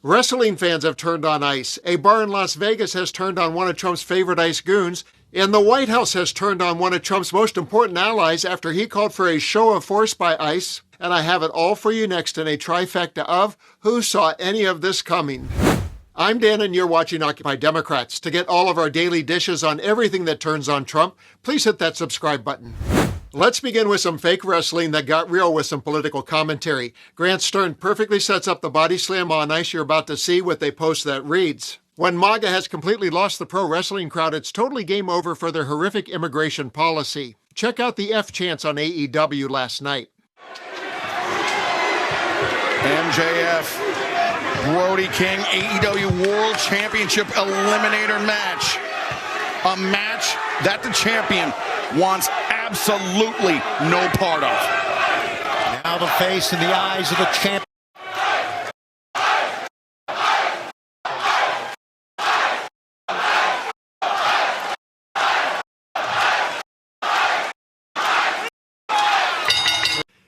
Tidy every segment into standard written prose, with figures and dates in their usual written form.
Wrestling fans have turned on ICE. A bar in Las Vegas has turned on one of Trump's favorite ICE goons. And the White House has turned on one of Trump's most important allies after he called for a show of force by ICE. And I have it all for you next in a trifecta of Who Saw Any of This Coming? I'm Bannon, you're watching Occupy Democrats. To get all of our daily dishes on everything that turns on Trump, please hit that subscribe button. Let's begin with some fake wrestling that got real with some political commentary. Grant Stern perfectly sets up the body slam on ice you're about to see with a post that reads, "When MAGA has completely lost the pro wrestling crowd, it's totally game over for their horrific immigration policy." Check out the F chants on AEW last night. MJF, Brody King, AEW World Championship Eliminator match. A match that the champion wants absolutely no part of. Now the face in the eyes of the champion.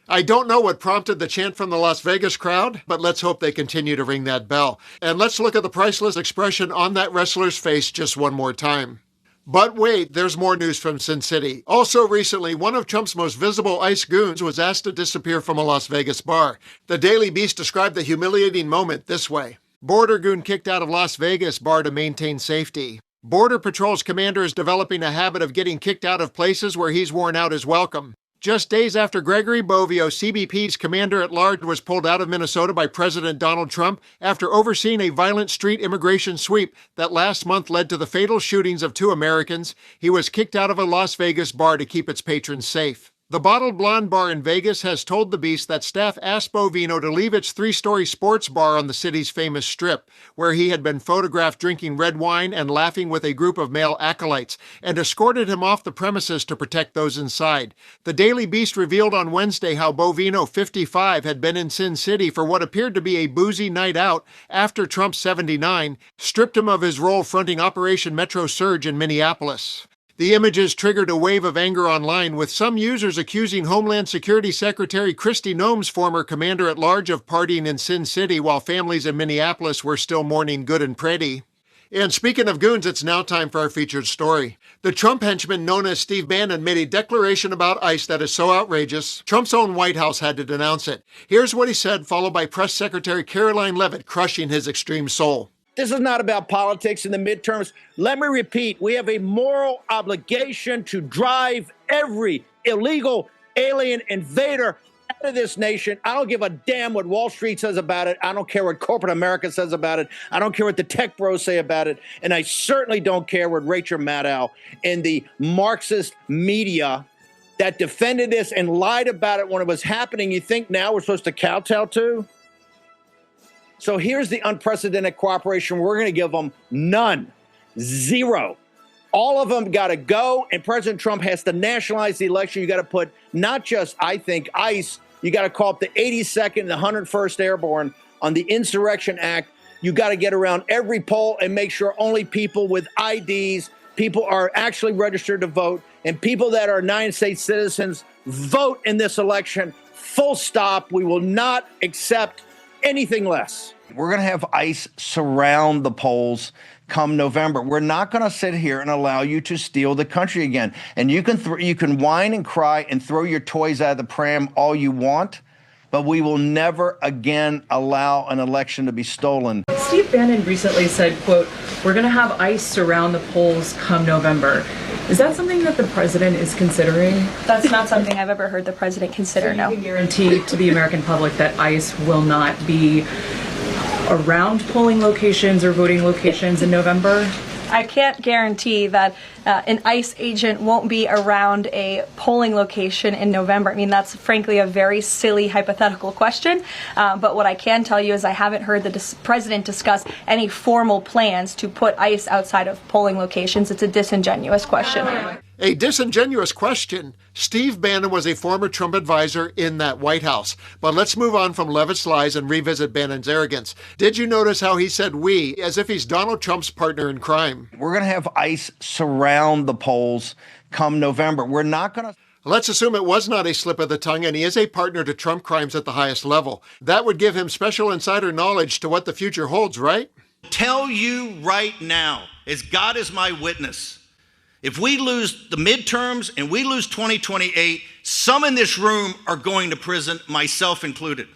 I don't know what prompted the chant from the Las Vegas crowd, but let's hope they continue to ring that bell. And let's look at the priceless expression on that wrestler's face just one more time. But wait, there's more news from Sin City. Also recently, one of Trump's most visible ICE goons was asked to disappear from a Las Vegas bar. The Daily Beast described the humiliating moment this way. Border goon kicked out of Las Vegas bar to maintain safety. Border Patrol's commander is developing a habit of getting kicked out of places where he's worn out his welcome. Just days after Gregory Bovio, CBP's commander-at-large, was pulled out of Minnesota by President Donald Trump after overseeing a violent street immigration sweep that last month led to the fatal shootings of 2 Americans, he was kicked out of a Las Vegas bar to keep its patrons safe. The Bottled Blonde bar in Vegas has told the Beast that staff asked Bovino to leave its 3-story sports bar on the city's famous strip, where he had been photographed drinking red wine and laughing with a group of male acolytes, and escorted him off the premises to protect those inside. The Daily Beast revealed on Wednesday how Bovino, 55, had been in Sin City for what appeared to be a boozy night out after Trump, 79, stripped him of his role fronting Operation Metro Surge in Minneapolis. The images triggered a wave of anger online, with some users accusing Homeland Security Secretary Kristi Noem's former commander-at-large of partying in Sin City while families in Minneapolis were still mourning Good and Pretty. And speaking of goons, it's now time for our featured story. The Trump henchman known as Steve Bannon made a declaration about ICE that is so outrageous, Trump's own White House had to denounce it. Here's what he said, followed by Press Secretary Caroline Leavitt crushing his extreme soul. This is not about politics in the midterms. Let me repeat, we have a moral obligation to drive every illegal alien invader out of this nation. I don't give a damn what Wall Street says about it. I don't care what corporate America says about it. I don't care what the tech bros say about it. And I certainly don't care what Rachel Maddow and the Marxist media that defended this and lied about it when it was happening, you think now we're supposed to kowtow to? So here's the unprecedented cooperation we're going to give them. None. Zero. All of them got to go, and President Trump has to nationalize the election. You got to put not just, I think, ICE, you got to call up the 82nd and the 101st Airborne on the Insurrection Act. You got to get around every poll and make sure only people with IDs, people are actually registered to vote, and people that are United States citizens vote in this election. Full stop. We will not accept anything less. We're going to have ICE surround the polls come November. We're not going to sit here and allow you to steal the country again. And you can whine and cry and throw your toys out of the pram all you want, but we will never again allow an election to be stolen. Steve Bannon recently said, quote, "We're going to have ICE surround the polls come November." Is that something that the president is considering? That's not something I've ever heard the president consider, no. You can guarantee to the American public that ICE will not be around polling locations or voting locations in November? I can't guarantee that an ICE agent won't be around a polling location in November. I mean, that's frankly a very silly hypothetical question. But what I can tell you is I haven't heard the president discuss any formal plans to put ICE outside of polling locations. It's a disingenuous question. A disingenuous question. Steve Bannon was a former Trump advisor in that White House. But let's move on from Leavitt's lies and revisit Bannon's arrogance. Did you notice how he said "we" as if he's Donald Trump's partner in crime? We're going to have ICE surround the polls come November. We're not going to... Let's assume it was not a slip of the tongue and he is a partner to Trump crimes at the highest level. That would give him special insider knowledge to what the future holds, right? Tell you right now, as God is my witness, if we lose the midterms and we lose 2028, some in this room are going to prison, myself included.